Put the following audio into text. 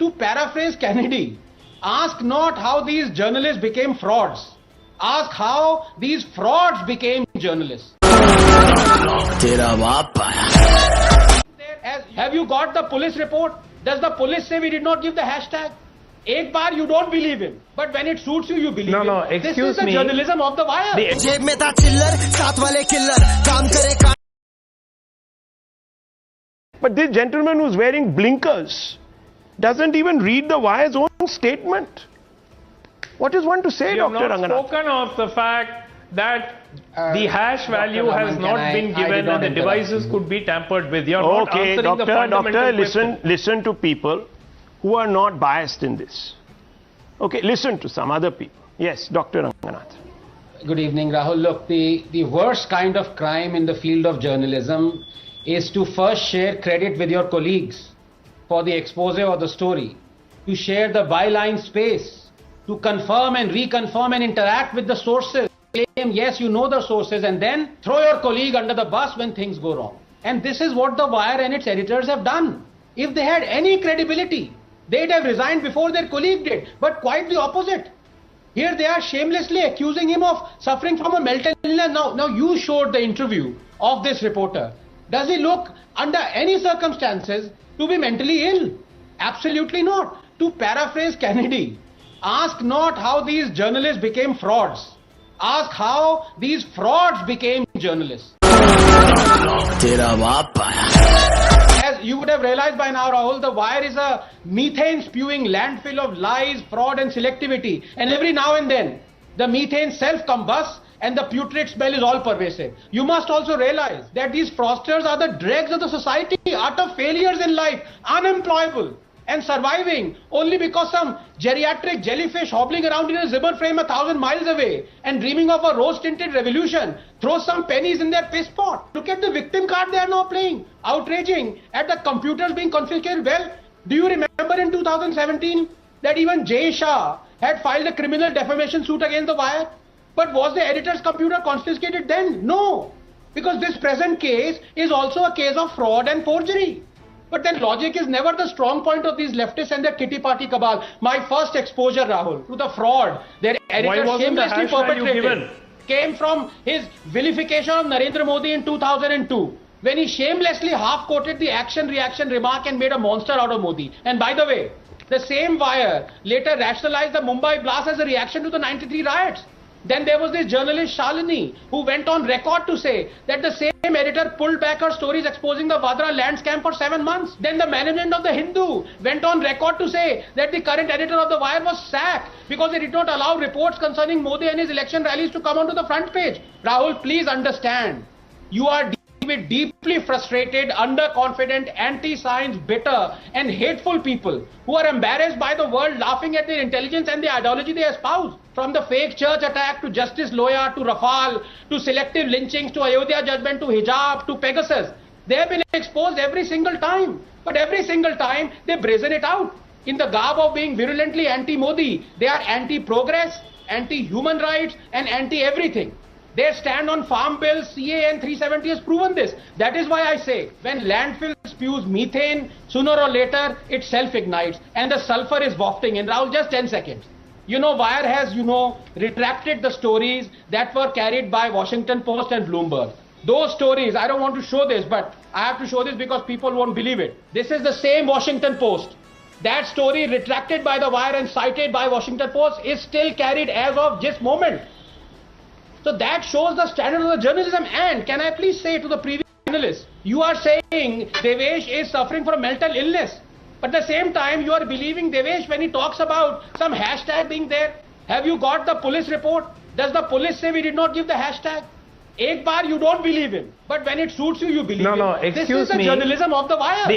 To paraphrase Kennedy, ask not how these journalists became frauds. Ask how these frauds became journalists. Have you got the police report? Does the police say we did not give the hashtag? Ek baar you don't believe him, but when it suits you, you believe him. No, excuse me. This is the journalism of the wire. But this gentleman who's wearing blinkers doesn't even read the wire's own statement. What is one to say, You have Dr. not Rangnathan? spoken of the fact that the hash value has not been given and the devices could be tampered with. You are not Okay, answering the fundamental doctor, question. listen to people who are not biased in this. Okay, listen to some other people. Yes, Dr. Rangnathan. Good evening, Rahul. Look, the worst kind of crime in the field of journalism is to first share credit with your colleagues for the expose or the story, to share the byline space, to confirm and reconfirm and interact with the sources, claim yes you know the sources, and then throw your colleague under the bus when things go wrong. And this is what the Wire and its editors have done. If they had any credibility, they'd have resigned before their colleague did, but quite the opposite. Here they are shamelessly accusing him of suffering from a mental illness. Now you showed the interview of this reporter. Does he look under any circumstances to be mentally ill? Absolutely not. To paraphrase Kennedy, ask not how these journalists became frauds. Ask how these frauds became journalists. As you would have realized by now, Rahul, the Wire is a methane-spewing landfill of lies, fraud and selectivity. And every now and then, the methane self-combusts and the putrid smell is all pervasive. You must also realize that these fraudsters are the dregs of the society, utter failures in life, unemployable and surviving only because some geriatric jellyfish hobbling around in a Zimmer frame 1,000 miles away and dreaming of a rose-tinted revolution throws some pennies in their piss pot. Look at the victim card they are now playing, outraging at the computers being confiscated. Well, do you remember in 2017 that even Jay Shah had filed a criminal defamation suit against the Wire? But was the editor's computer confiscated then? No, because this present case is also a case of fraud and forgery. But then logic is never the strong point of these leftists and their kitty party cabal. My first exposure, Rahul, to the fraud their editor shamelessly perpetrated came from his vilification of Narendra Modi in 2002, when he shamelessly half-quoted the action-reaction remark and made a monster out of Modi. And by the way, the same Wire later rationalized the Mumbai blast as a reaction to the 93 riots. Then there was this journalist Shalini who went on record to say that the same editor pulled back her stories exposing the Vadra land scam for 7 months. Then the management of the Hindu went on record to say that the current editor of the Wire was sacked because they did not allow reports concerning Modi and his election rallies to come onto the front page. Rahul, please understand, you are with deeply frustrated, underconfident, anti-science, bitter and hateful people who are embarrassed by the world laughing at their intelligence and the ideology they espouse. From the fake church attack to Justice Loya to Rafale to selective lynchings to Ayodhya judgment to hijab to Pegasus, they have been exposed every single time. But every single time they brazen it out. In the garb of being virulently anti-Modi, they are anti-progress, anti-human rights and anti-everything. Their stand on farm bills, CA and 370 has proven this. That is why I say, when landfill spews methane, sooner or later it self-ignites and the sulfur is wafting in. Rahul, just 10 seconds. Wire has, retracted the stories that were carried by Washington Post and Bloomberg. Those stories, I don't want to show this, but I have to show this because people won't believe it. This is the same Washington Post. That story retracted by the Wire and cited by Washington Post is still carried as of this moment. So that shows the standard of the journalism. And can I please say to the previous panelists, you are saying Devesh is suffering from mental illness. But at the same time, you are believing Devesh when he talks about some hashtag being there. Have you got the police report? Does the police say we did not give the hashtag? Ek baar you don't believe him, but when it suits you, you believe him. Excuse me. This is the journalism of the Wire.